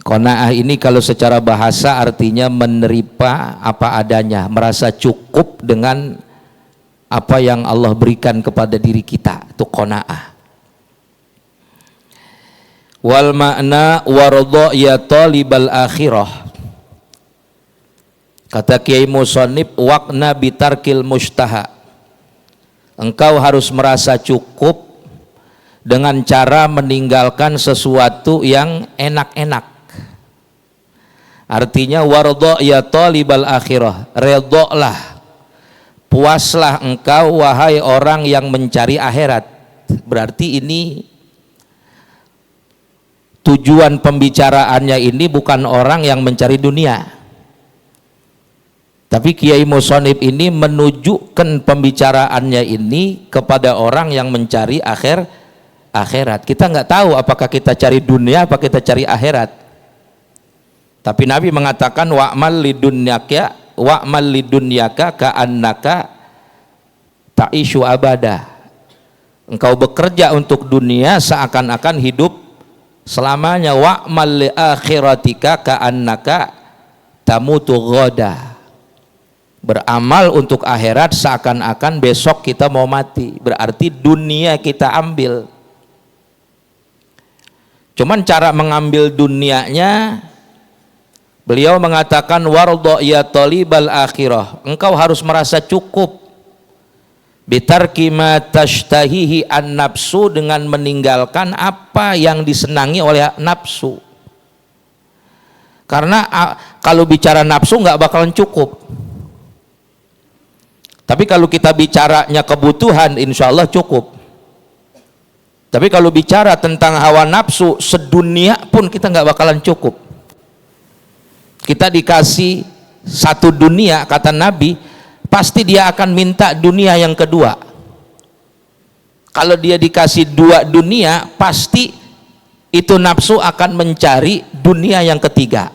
Qanaah ini kalau secara bahasa artinya menerima apa adanya, merasa cukup dengan apa yang Allah berikan kepada diri kita, itu qanaah. Wal makna waradha ya talibal akhirah. Kata Kiai Musonib, waqna bitarkil mustaha. Engkau harus merasa cukup dengan cara meninggalkan sesuatu yang enak-enak. Artinya waradha ya talibal akhirah, redhalah, puaslah engkau wahai orang yang mencari akhirat. Berarti ini tujuan pembicaraannya ini bukan orang yang mencari dunia, tapi Kiai Musonib ini menunjukkan pembicaraannya ini kepada orang yang mencari akhirat. Kita nggak tahu apakah kita cari dunia apa kita cari akhirat. Tapi Nabi mengatakan wa'mal lidunyaka ka'annaka ta'ishu abada. Engkau bekerja untuk dunia seakan-akan hidup selamanya. Wa'mal li akhiratika ka'annaka tamutu ghoda. Beramal untuk akhirat seakan-akan besok kita mau mati. Berarti dunia kita ambil. Cuman cara mengambil dunianya, beliau mengatakan waradha ya talibal akhirah, engkau harus merasa cukup bitarki ma tashtahihi an nafsu, dengan meninggalkan apa yang disenangi oleh nafsu. Karena kalau bicara nafsu nggak bakalan cukup, tapi kalau kita bicaranya kebutuhan insya Allah cukup. Tapi kalau bicara tentang hawa nafsu sedunia pun kita nggak bakalan cukup. Kita dikasih satu dunia, kata Nabi, pasti dia akan minta dunia yang kedua. Kalau dia dikasih dua dunia, pasti itu nafsu akan mencari dunia yang ketiga.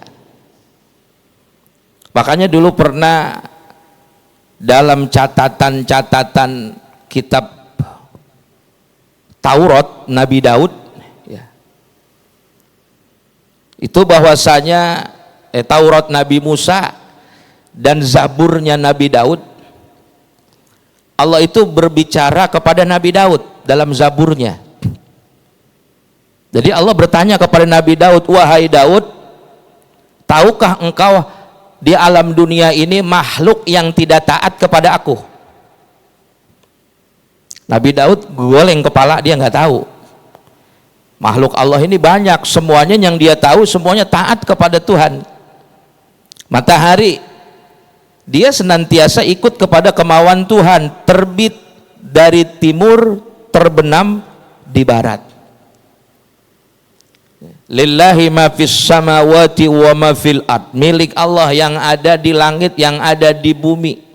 Makanya dulu pernah dalam catatan kitab Taurat Nabi Daud ya, itu bahwasanya Taurat Nabi Musa dan Zaburnya Nabi Daud, Allah itu berbicara kepada Nabi Daud dalam Zaburnya. Jadi Allah bertanya kepada Nabi Daud, wahai Daud, tahukah engkau di alam dunia ini makhluk yang tidak taat kepada aku? Nabi Daud goleng kepala, dia nggak tahu. Makhluk Allah ini banyak, semuanya yang dia tahu semuanya taat kepada Tuhan. Matahari, dia senantiasa ikut kepada kemauan Tuhan, terbit dari timur, terbenam di barat. Lillahi ma fis samawati wa ma fil ard, milik Allah yang ada di langit, yang ada di bumi.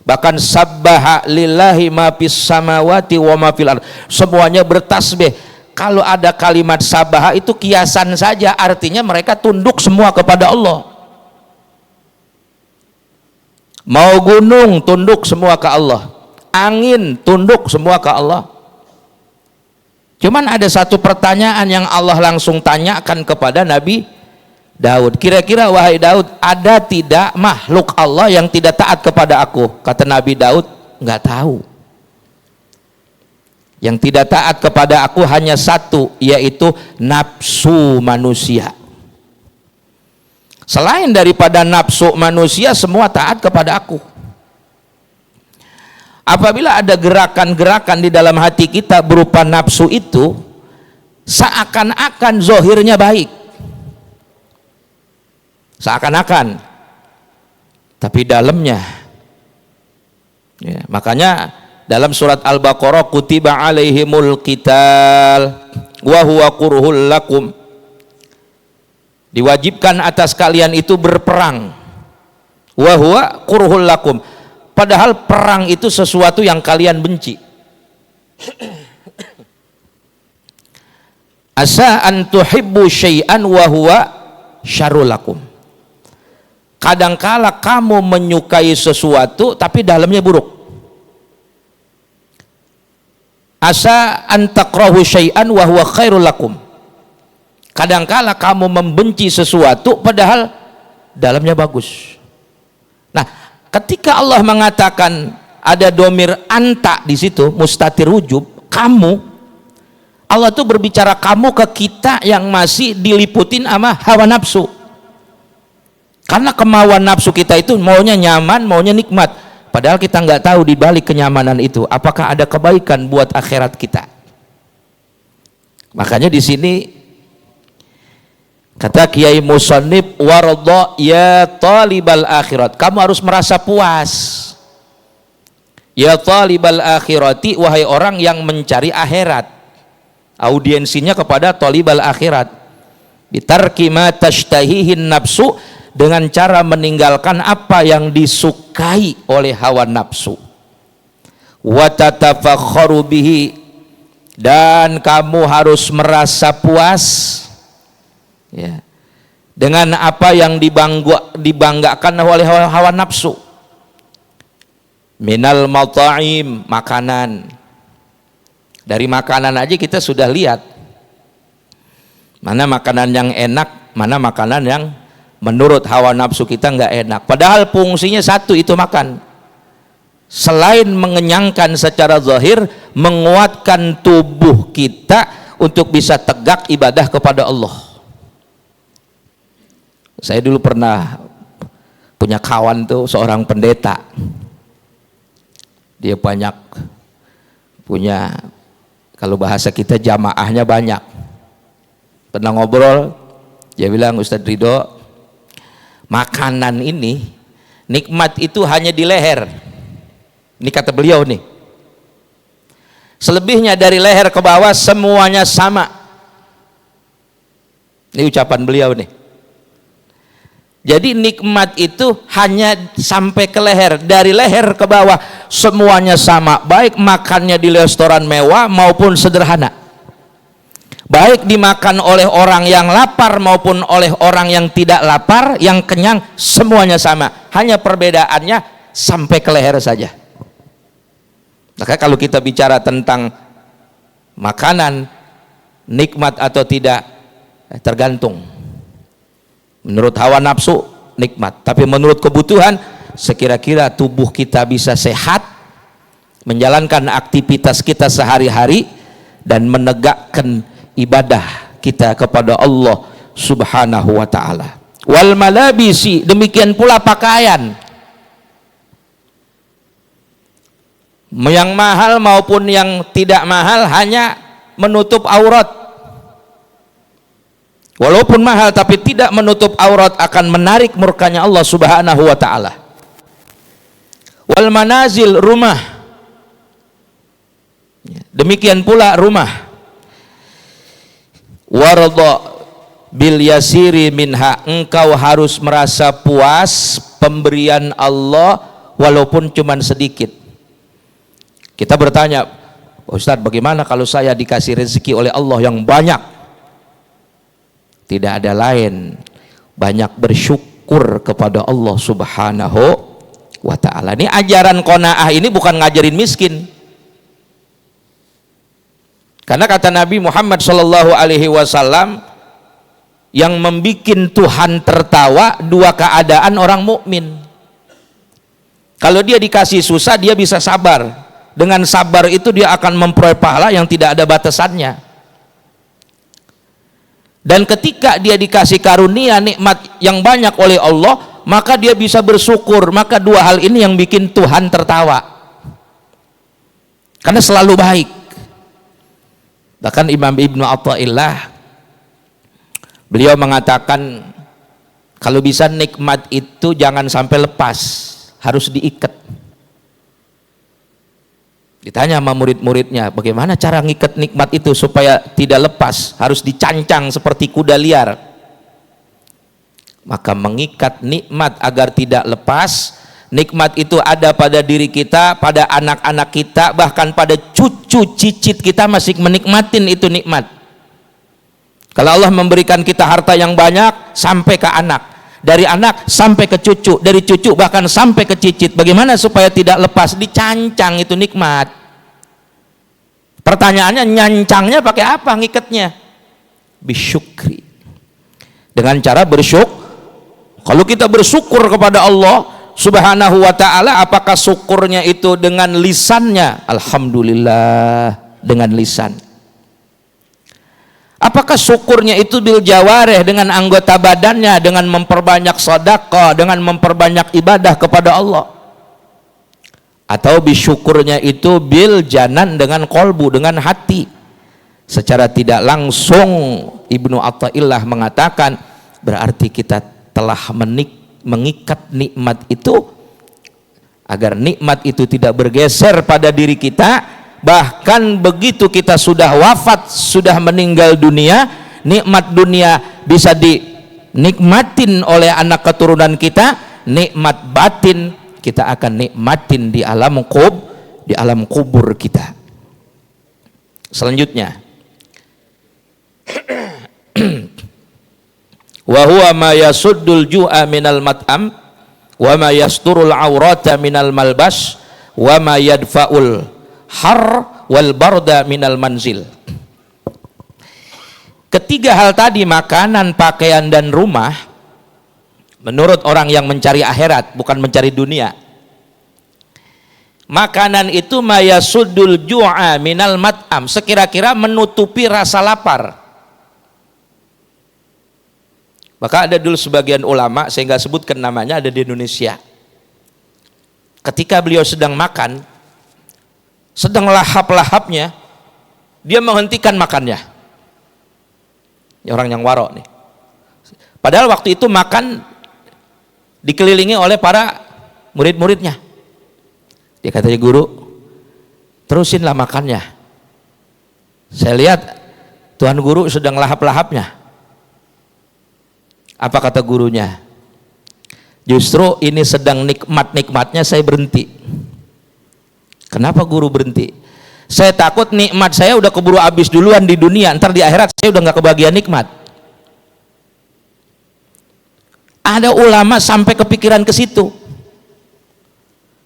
Bahkan sabbaha lillahi ma fis samawati wa ma fil ard, semuanya bertasbih. Kalau ada kalimat sabbaha itu kiasan saja, artinya mereka tunduk semua kepada Allah. Mau gunung tunduk semua ke Allah, angin tunduk semua ke Allah. Cuman ada satu pertanyaan yang Allah langsung tanyakan kepada Nabi Daud, kira-kira wahai Daud, ada tidak makhluk Allah yang tidak taat kepada aku? Kata Nabi Daud, nggak tahu. Yang tidak taat kepada aku hanya satu, yaitu nafsu manusia. Selain daripada nafsu manusia, semua taat kepada aku. Apabila ada gerakan-gerakan di dalam hati kita berupa nafsu itu, seakan-akan zohirnya baik, seakan-akan, tapi dalamnya ya, makanya dalam surat Al-Baqarah, kutiba alaihimul qital wa huwa kurhul lakum, diwajibkan atas kalian itu berperang, wa huwa kurhul lakum, padahal perang itu sesuatu yang kalian benci. Asa an tuhibbu syai'an wa huwa syarrul lakum, kadangkala kamu menyukai sesuatu tapi dalamnya buruk. Asa an takrahu syai'an wa huwa khairul lakum, Kadangkala kamu membenci sesuatu padahal dalamnya bagus. Nah, ketika Allah mengatakan ada domir anta di situ, mustatir wujub, kamu, Allah tuh berbicara kamu ke kita yang masih diliputin sama hawa nafsu. Karena kemauan nafsu kita itu maunya nyaman, maunya nikmat. Padahal kita nggak tahu di balik kenyamanan itu apakah ada kebaikan buat akhirat kita. Makanya di sini kata Kiai Musannif, waradha ya talibal akhirat, kamu harus merasa puas. Ya talibal akhirati, wahai orang yang mencari akhirat, audiensinya kepada talibal akhirat, bitarki ma tashtahihin nafsu, dengan cara meninggalkan apa yang disukai oleh hawa nafsu, wa tatafakharu bihi, dan kamu harus merasa puas ya, dengan apa yang dibanggakan oleh hawa nafsu, minal mata'im, makanan. Dari makanan aja kita sudah lihat mana makanan yang enak, mana makanan yang menurut hawa nafsu kita nggak enak. Padahal fungsinya satu, itu makan. Selain mengenyangkan secara zahir, menguatkan tubuh kita untuk bisa tegak ibadah kepada Allah. Saya dulu pernah punya kawan tuh, seorang pendeta. Dia banyak punya, kalau bahasa kita jamaahnya banyak. Pernah ngobrol, dia bilang, Ustadz Ridho, makanan ini nikmat itu hanya di leher. Ini kata beliau nih, selebihnya dari leher ke bawah semuanya sama. Ini ucapan beliau nih. Jadi nikmat itu hanya sampai ke leher, dari leher ke bawah semuanya sama, baik makannya di restoran mewah maupun sederhana, baik dimakan oleh orang yang lapar maupun oleh orang yang tidak lapar, yang kenyang, semuanya sama, hanya perbedaannya sampai ke leher saja. Maka kalau kita bicara tentang makanan nikmat atau tidak, tergantung. Menurut hawa nafsu nikmat, tapi menurut kebutuhan, sekira-kira tubuh kita bisa sehat, menjalankan aktivitas kita sehari-hari, dan menegakkan ibadah kita kepada Allah Subhanahu wa ta'ala. Wal malabisi, demikian pula pakaian, yang mahal maupun yang tidak mahal, hanya menutup aurat. Walaupun mahal tapi tidak menutup aurat akan menarik murkanya Allah Subhanahu wa ta'ala. Wal manazil, rumah, demikian pula rumah. Waradha bil yasiri minha, engkau harus merasa puas pemberian Allah walaupun cuman sedikit. Kita bertanya, Ustadz, bagaimana kalau saya dikasih rezeki oleh Allah yang banyak? Tidak ada lain, banyak bersyukur kepada Allah Subhanahu wa ta'ala. Ini ajaran qanaah ini bukan ngajarin miskin. Karena kata Nabi Muhammad sallallahu alaihi wasallam, yang membikin Tuhan tertawa dua keadaan orang mukmin. Kalau dia dikasih susah, dia bisa sabar. Dengan sabar itu dia akan memperoleh pahala yang tidak ada batasannya. Dan ketika dia dikasih karunia nikmat yang banyak oleh Allah, maka dia bisa bersyukur. Maka dua hal ini yang bikin Tuhan tertawa, karena selalu baik. Bahkan Imam Ibnu Athaillah, beliau mengatakan, kalau bisa nikmat itu jangan sampai lepas, harus diikat. Ditanya sama murid-muridnya, bagaimana cara ngikat nikmat itu supaya tidak lepas? Harus dicancang seperti kuda liar. Maka mengikat nikmat agar tidak lepas, nikmat itu ada pada diri kita, pada anak-anak kita, bahkan pada cucu cicit kita masih menikmatin itu nikmat. Kalau Allah memberikan kita harta yang banyak, sampai ke anak, dari anak sampai ke cucu, dari cucu bahkan sampai ke cicit, bagaimana supaya tidak lepas? Dicancang itu nikmat. Pertanyaannya, nyancangnya pakai apa ngikatnya? Bisyukri, dengan cara bersyukur. Kalau kita bersyukur kepada Allah Subhanahu wa ta'ala, apakah syukurnya itu dengan lisannya? Alhamdulillah, dengan lisan. Apakah syukurnya itu bil jawareh, dengan anggota badannya, dengan memperbanyak sedekah, dengan memperbanyak ibadah kepada Allah? Atau bisyukurnya itu bil janan, dengan kolbu, dengan hati? Secara tidak langsung Ibnu Athaillah mengatakan berarti kita telah mengikat nikmat itu agar nikmat itu tidak bergeser pada diri kita. Bahkan begitu kita sudah wafat, sudah meninggal dunia, nikmat dunia bisa dinikmatin oleh anak keturunan kita, nikmat batin kita akan nikmatin di alam kubur kita. Selanjutnya, wa huwa ma yasuddul ju'a minal mat'am wa ma yasturul aurata minal malbas wa ma yadfa'ul har wal barda minal manzil. Ketiga hal tadi, makanan, pakaian, dan rumah, menurut orang yang mencari akhirat, bukan mencari dunia. Makanan itu mayasuddul ju'a minal mat'am, sekira-kira menutupi rasa lapar. Maka ada dulu sebagian ulama, saya nggak sebutkan namanya, ada di Indonesia. Ketika beliau sedang makan, sedang lahap-lahapnya, dia menghentikan makannya. Ini orang yang warok nih. Padahal waktu itu makan dikelilingi oleh para murid-muridnya. Dia katanya, guru, terusinlah makannya. Saya lihat Tuan Guru sedang lahap-lahapnya. Apa kata gurunya? Justru ini sedang nikmat-nikmatnya saya berhenti. Kenapa guru berhenti? Saya takut nikmat saya udah keburu habis duluan di dunia, ntar di akhirat saya udah nggak kebagian nikmat. Ada ulama sampai kepikiran ke situ.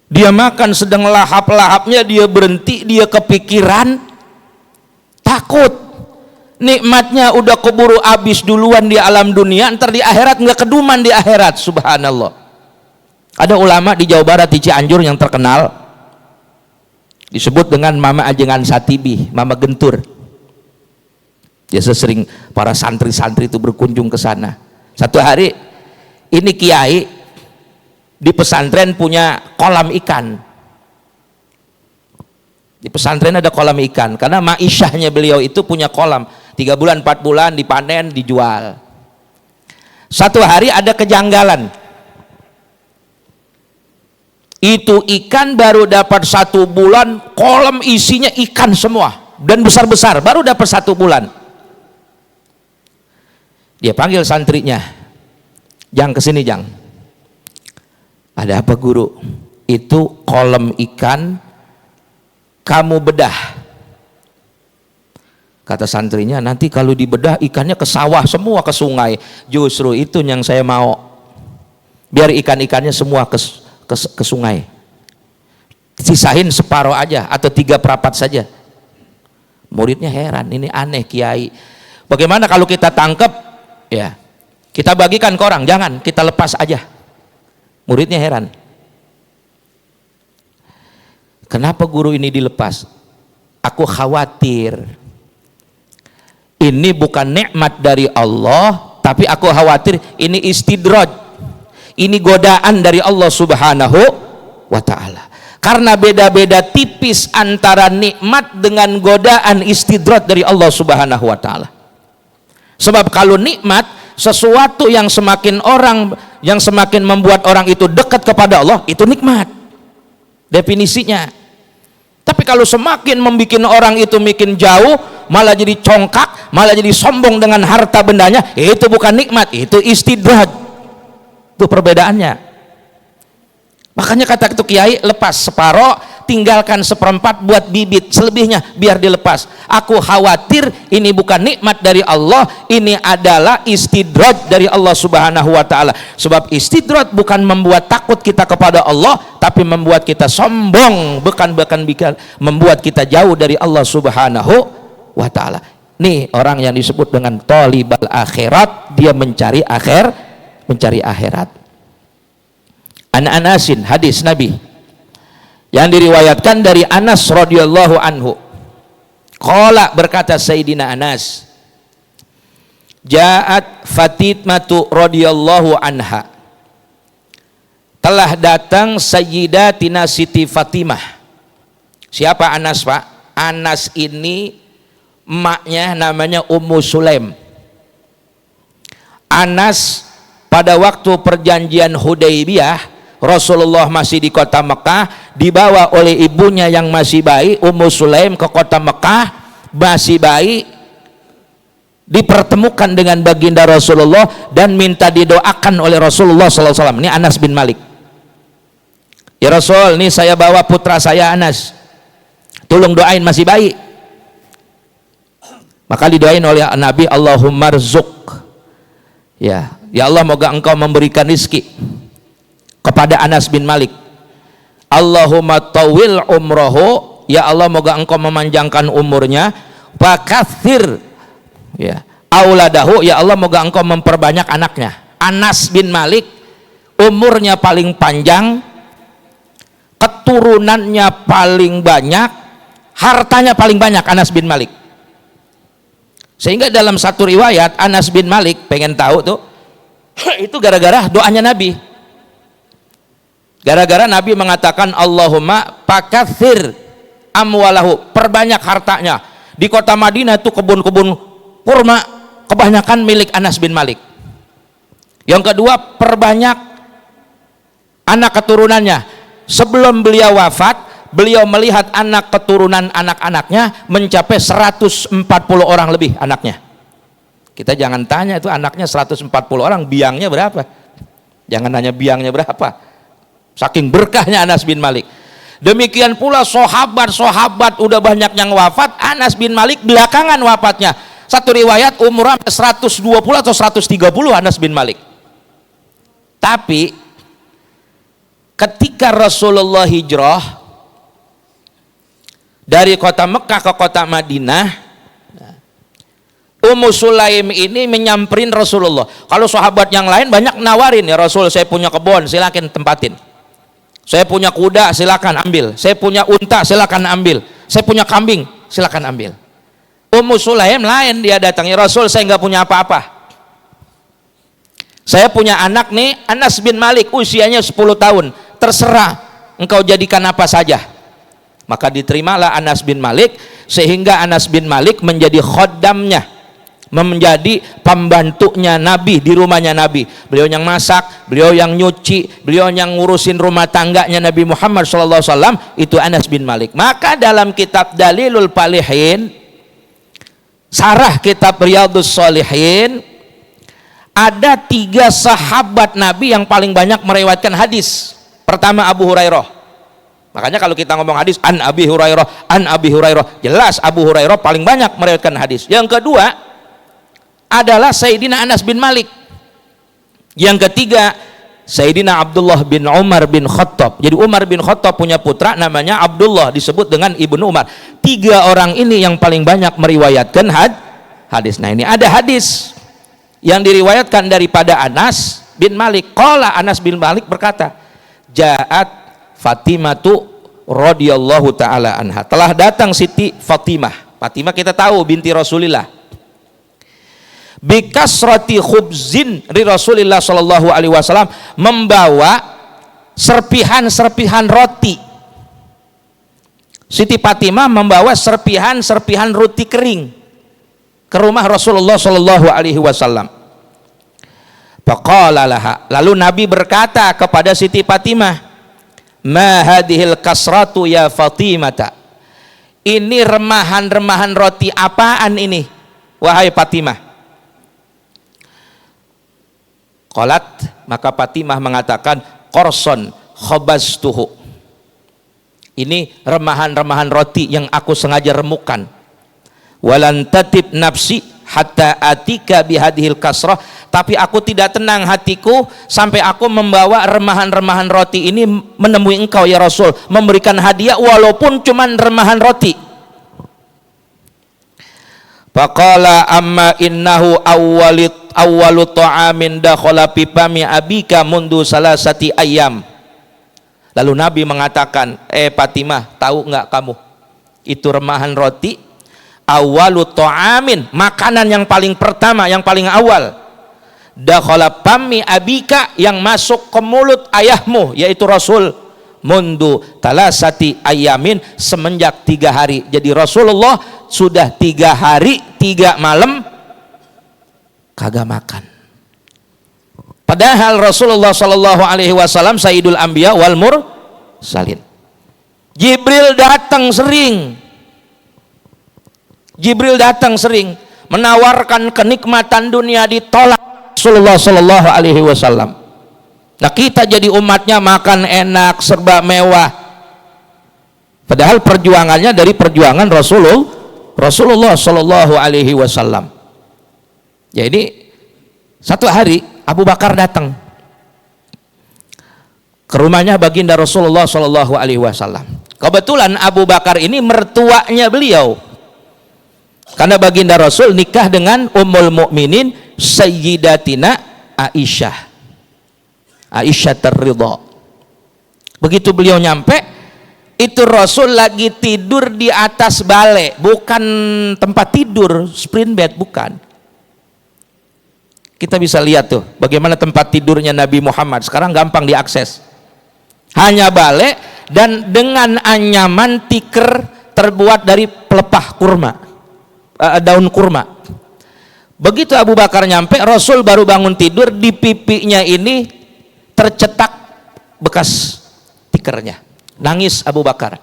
Dia makan sedang lahap-lahapnya, dia berhenti, dia kepikiran, takut nikmatnya udah keburu habis duluan di alam dunia, ntar di akhirat nggak keduman di akhirat. Subhanallah. Ada ulama di Jawa Barat, di Cianjur, yang terkenal disebut dengan Mama Ajengan Satibi, Mama Gentur. Dia sering para santri-santri itu berkunjung ke sana. Satu hari ini kiai di pesantren punya kolam ikan. Di pesantren ada kolam ikan karena ma'isyahnya beliau itu punya kolam, 3 bulan 4 bulan dipanen dijual. Satu hari ada kejanggalan. Itu ikan baru dapat 1 bulan, kolam isinya ikan semua dan besar-besar, baru dapat 1 bulan. Dia panggil santrinya, "Jang, kesini Jang." "Ada apa guru?" "Itu kolam ikan kamu bedah." Kata santrinya, "Nanti kalau dibedah ikannya ke sawah semua, ke sungai." "Justru itu yang saya mau, biar ikan-ikannya semua ke sungai, sisain separuh aja atau 3/4 saja." Muridnya heran, ini aneh kiai, bagaimana kalau kita tangkap ya kita bagikan ke orang, jangan kita lepas aja. Muridnya heran, kenapa guru ini dilepas? Aku khawatir ini bukan nikmat dari Allah, tapi aku khawatir ini istidraj, ini godaan dari Allah Subhanahu wa ta'ala. Karena beda-beda tipis antara nikmat dengan godaan, istidraj dari Allah Subhanahu wa ta'ala. Sebab kalau nikmat, sesuatu yang semakin membuat orang itu dekat kepada Allah, itu nikmat definisinya. Tapi kalau semakin membuat orang itu makin jauh, malah jadi congkak, malah jadi sombong dengan harta bendanya, itu bukan nikmat, itu istidraj. Itu perbedaannya. Makanya kata itu kiai, lepas separoh, tinggalkan 1/4 buat bibit, selebihnya biar dilepas. Aku khawatir ini bukan nikmat dari Allah, ini adalah istidraj dari Allah Subhanahu wa ta'ala. Sebab istidraj bukan membuat takut kita kepada Allah, tapi membuat kita sombong, bukan membuat kita jauh dari Allah Subhanahu wa ta'ala. Nih orang yang disebut dengan talibal akhirat, dia mencari akhirat. An Anasin, hadis Nabi yang diriwayatkan dari Anas radhiyallahu anhu. Qala, berkata Sayyidina Anas, Ja'at Fatimatu radhiyallahu anha, telah datang Sayyidatina Siti Fatimah. Siapa Anas, Pak? Anas ini emaknya namanya Ummu Sulaim. Anas pada waktu perjanjian Hudaybiyah, Rasulullah masih di kota Mekah, dibawa oleh ibunya yang masih bayi, Ummu Sulaim, ke kota Mekah, masih bayi, dipertemukan dengan baginda Rasulullah dan minta didoakan oleh Rasulullah SAW. Ini Anas bin Malik. Ya Rasul, ini saya bawa putra saya Anas, tolong doain, masih bayi. Maka didoain oleh Nabi, Allahumma rzuq, ya Allah, moga engkau memberikan rizki kepada Anas bin Malik. Allahumma tawil umrohu, ya Allah, moga engkau memanjangkan umurnya. Fakathir, ya auladahu, ya Allah, moga engkau memperbanyak anaknya. Anas bin Malik umurnya paling panjang, keturunannya paling banyak, hartanya paling banyak. Anas bin Malik, sehingga dalam satu riwayat Anas bin Malik pengen tahu tuh itu gara-gara doanya Nabi. Gara-gara Nabi mengatakan Allahumma pakathir amwalahu, perbanyak hartanya. Di kota Madinah itu kebun-kebun kurma kebanyakan milik Anas bin Malik. Yang kedua, perbanyak anak keturunannya. Sebelum beliau wafat, beliau melihat anak keturunan anak-anaknya mencapai 140 orang lebih anaknya. Kita jangan tanya itu anaknya 140 orang, biangnya berapa. Jangan nanya biangnya berapa, saking berkahnya Anas bin Malik. Demikian pula sahabat-sahabat udah banyak yang wafat, Anas bin Malik belakangan wafatnya. Satu riwayat umurnya 120 atau 130 Anas bin Malik. Tapi ketika Rasulullah hijrah dari kota Mekah ke kota Madinah, Ummu Sulaim ini menyamperin Rasulullah. Kalau sahabat yang lain banyak nawarin, ya Rasul, saya punya kebun, silakan tempatin. Saya punya kuda, silakan ambil. Saya punya unta, silakan ambil. Saya punya kambing, silakan ambil. Ummu Sulaim lain, dia datang, ya Rasul, saya nggak punya apa-apa. Saya punya anak nih, Anas bin Malik, usianya 10 tahun. Terserah engkau jadikan apa saja. Maka diterimalah Anas bin Malik, sehingga Anas bin Malik menjadi khaddamnya, menjadi pembantunya Nabi di rumahnya Nabi. Beliau yang masak, beliau yang nyuci, beliau yang ngurusin rumah tangganya Nabi Muhammad SAW. Itu Anas bin Malik. Maka dalam kitab Dalilul Falihin, sarah kitab Riyadhus Shalihin, ada 3 sahabat Nabi yang paling banyak meriwayatkan hadis. Pertama, Abu Hurairah. Makanya kalau kita ngomong hadis an Abi Hurairah, jelas Abu Hurairah paling banyak meriwayatkan hadis. Yang kedua adalah Sayyidina Anas bin Malik. Yang ketiga Sayyidina Abdullah bin Umar bin Khattab. Jadi Umar bin Khattab punya putra namanya Abdullah, disebut dengan Ibnu Umar. 3 orang ini yang paling banyak meriwayatkan hadis. Nah, ini ada hadis yang diriwayatkan daripada Anas bin Malik. Qala, Anas bin Malik berkata, Ja'at Fatimatu radhiyallahu taala anha, telah datang Siti Fatimah. Fatimah kita tahu binti Rasulillah. Bikasrati khubzin ri Rasulillah sallallahu alaihi wasallam, membawa serpihan-serpihan roti. Siti Fatimah membawa serpihan-serpihan roti kering ke rumah Rasulullah sallallahu alaihi wasallam. Faqala laha, lalu Nabi berkata kepada Siti Fatimah, ma hadhil kasratu ya Fatimata, ini remahan-remahan roti apaan ini wahai Fatimah? Qalat, maka Fatimah mengatakan, qorson khabaztuhu, ini remahan-remahan roti yang aku sengaja remukan. Walan tatib nafsi hatta atika bihadhil kasrah, tapi aku tidak tenang hatiku sampai aku membawa remahan-remahan roti ini menemui engkau ya Rasul, memberikan hadiah walaupun cuman remahan roti. Faqala amma innahu awwalu ta'amin dakhala fi fami abika mundu salasati ayyam. Lalu Nabi mengatakan, Fatimah, tahu enggak kamu? Itu remahan roti awwalu ta'amin, makanan yang paling pertama, yang paling awal. Dakhala fami abika, yang masuk ke mulut ayahmu, yaitu Rasul. Mundu talasati ayamin, semenjak 3 hari. Jadi Rasulullah sudah 3 hari 3 malam kagak makan. Padahal Rasulullah Shallallahu Alaihi Wasallam Sayyidul Anbiya wal Mursalin. Jibril datang sering. Jibril datang sering menawarkan kenikmatan dunia, ditolak Rasulullah Shallallahu Alaihi Wasallam. Nah, kita jadi umatnya makan enak, serba mewah. Padahal perjuangannya dari perjuangan Rasulullah Shallallahu Alaihi Wasallam. Ya, ini satu hari Abu Bakar datang ke rumahnya baginda Rasulullah Shallallahu Alaihi Wasallam. Kebetulan Abu Bakar ini mertuanya beliau, karena baginda Rasul nikah dengan Ummul Mukminin Sayyidatina Aisyah Ridha. Begitu beliau nyampe, itu Rasul lagi tidur di atas bale, bukan tempat tidur spring bed, bukan. Kita bisa lihat tuh bagaimana tempat tidurnya Nabi Muhammad sekarang, gampang diakses. Hanya bale dan dengan anyaman tikar terbuat dari pelepah kurma, daun kurma. Begitu Abu Bakar nyampe, Rasul baru bangun tidur, di pipinya ini tercetak bekas tikernya. Nangis Abu Bakar.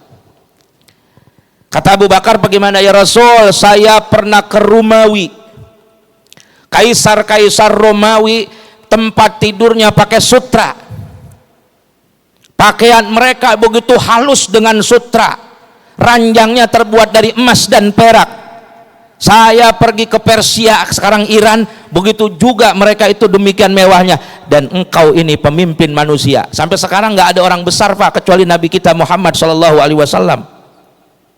Kata Abu Bakar, bagaimana ya Rasul? Saya pernah ke Romawi. Kaisar-kaisar Romawi tempat tidurnya pakai sutra. Pakaian mereka begitu halus dengan sutra. Ranjangnya terbuat dari emas dan perak. Saya pergi ke Persia, sekarang Iran, begitu juga mereka itu demikian mewahnya. Dan engkau ini pemimpin manusia. Sampai sekarang nggak ada orang besar, Pak, kecuali Nabi kita Muhammad Shallallahu Alaihi Wasallam.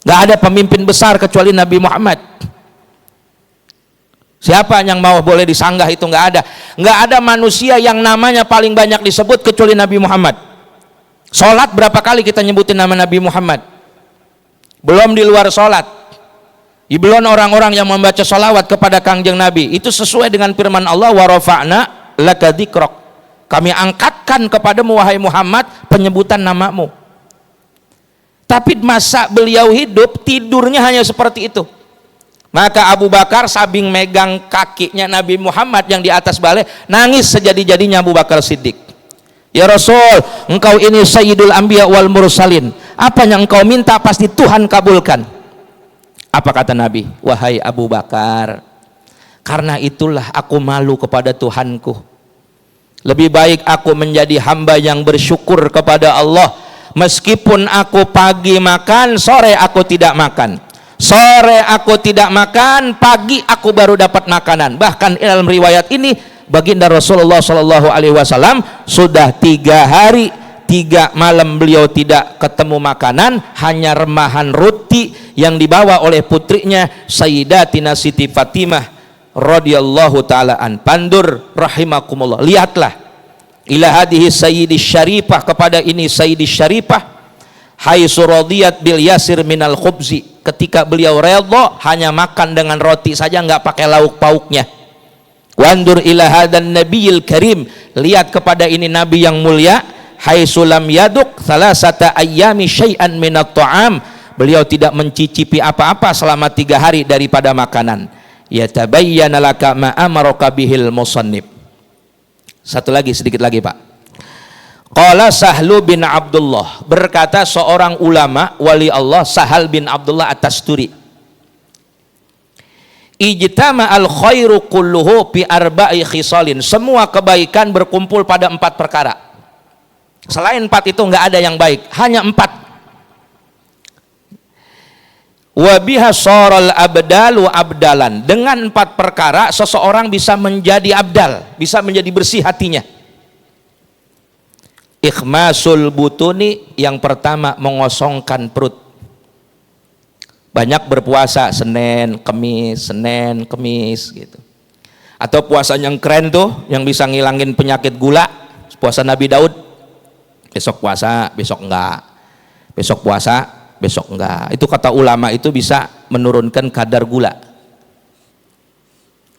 Nggak ada pemimpin besar kecuali Nabi Muhammad. Siapa yang mau boleh disanggah itu? Nggak ada. Nggak ada manusia yang namanya paling banyak disebut kecuali Nabi Muhammad. Sholat berapa kali kita nyebutin nama Nabi Muhammad? Belum di luar sholat. Belum orang-orang yang membaca sholawat kepada Kangjeng Nabi. Itu sesuai dengan firman Allah, wa rafa'na laka dzikrok. Kami angkatkan kepadamu wahai Muhammad penyebutan namamu. Tapi masa beliau hidup tidurnya hanya seperti itu. Maka Abu Bakar sabing megang kakinya Nabi Muhammad yang di atas balai, nangis sejadi-jadinya Abu Bakar Siddiq. Ya Rasul, engkau ini Sayyidul Anbiya wal Mursalin. Apa yang engkau minta pasti Tuhan kabulkan. Apa kata Nabi? Wahai Abu Bakar, karena itulah aku malu kepada Tuhanku. Lebih baik aku menjadi hamba yang bersyukur kepada Allah. Meskipun aku pagi makan, sore aku tidak makan. Sore aku tidak makan, pagi aku baru dapat makanan. Bahkan dalam riwayat ini, baginda Rasulullah Shallallahu Alaihi Wasallam sudah 3 hari 3 malam beliau tidak ketemu makanan, hanya remahan roti yang dibawa oleh putrinya Sayyidatina Siti Fatimah radhiyallahu taala an. Pandur rahimakumullah. Lihatlah, ila hadhihi sayyidis syarifah, kepada ini sayyidis syarifah, haitsu radiyat bil yasir minal khubzi, ketika beliau redha hanya makan dengan roti saja, nggak pakai lauk pauknya. Wandur ila hadan nabiyil karim, lihat kepada ini nabi yang mulia, haitsu lam yaduk salasata ayyami syai'an minat ta'am, beliau tidak mencicipi apa-apa selama 3 hari daripada makanan. Yatabayyana laka ma amaraka bihil musannif. Satu lagi, sedikit lagi Pak. Qala Sahlu bin Abdullah, berkata seorang ulama wali Allah, Sahal bin Abdullah At-Tasturi, ijtama al khairu kulluhu fi arba'i khisalin, semua kebaikan berkumpul pada 4 perkara. Selain 4 itu nggak ada yang baik, hanya 4. Wa biha saral abdalu abdalan, dengan 4 perkara seseorang bisa menjadi abdal, bisa menjadi bersih hatinya. Ikhmasul butuni, yang pertama mengosongkan perut. banyak berpuasa Senin, Kemis gitu. Atau puasa yang keren tuh, yang bisa ngilangin penyakit gula, puasa Nabi Daud. Besok puasa, besok enggak. Besok puasa, besok enggak. Itu kata ulama itu bisa menurunkan kadar gula.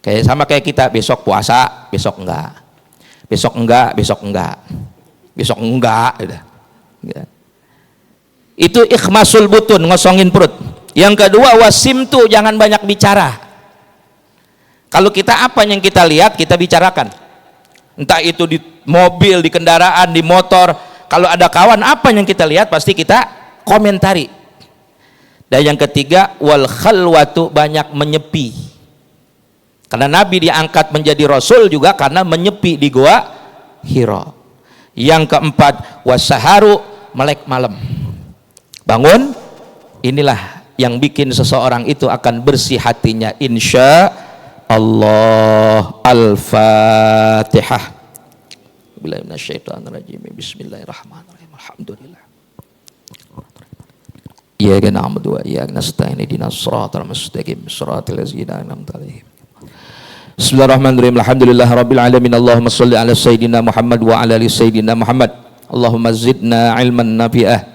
Kayak sama kayak kita, besok puasa, besok enggak. Besok enggak, besok enggak. Besok enggak, udah. Itu ikhmasul butun, ngosongin perut. Yang kedua, wasimtu, jangan banyak bicara. Kalau kita apa yang kita lihat, kita bicarakan. Entah itu di mobil, di kendaraan, di motor. Kalau ada kawan, apa yang kita lihat, pasti kita komentari. Dan yang ketiga, wal khalwatu, banyak menyepi. Karena Nabi diangkat menjadi Rasul juga karena menyepi di Gua Hira. Yang keempat, wasaharu, melek malam. Bangun, inilah yang bikin seseorang itu akan bersih hatinya, insya Allah. Al-Fatihah. Bismillahirrahmanirrahim. Alhamdulillah. Iyyaka na'budu wa iyyaka nasta'in. Ihdinas shiratal mustaqim. Shiratal ladzina an'amta 'alaihim. Bismillahirrahmanirrahim. Alhamdulillahirabbil alamin. Allahumma shalli ala sayyidina Muhammad wa ala ali sayyidina Muhammad. Allahumma zidna ilman nafi'ah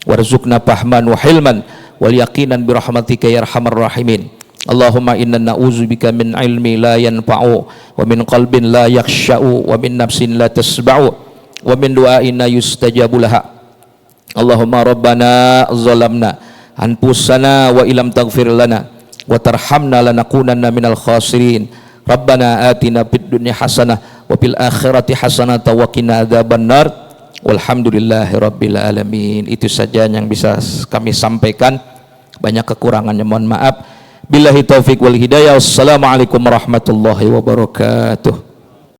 warzuqna fahman wa hilman wal yaqinan bi rahmatika ya arhamar rahimin. Allahumma inna na'udzubika min ilmi la yanfa'u wa min qalbin la yakhsha'u wa min nafsin la tasba'u wa min du'ain yustajabu laha. Allahumma rabbana zalamna anfusana wa illam taghfir lana wa tarhamna lanakunanna minal khasirin. Rabbana atina fid dunya hasanah wa fil akhirati hasanah wa qina adzabannar. Walhamdulillahi rabbil alamin. Itu saja yang bisa kami sampaikan. Banyak kekurangannya mohon maaf. Billahi taufik wal hidayah. Wassalamualaikum warahmatullahi wabarakatuh.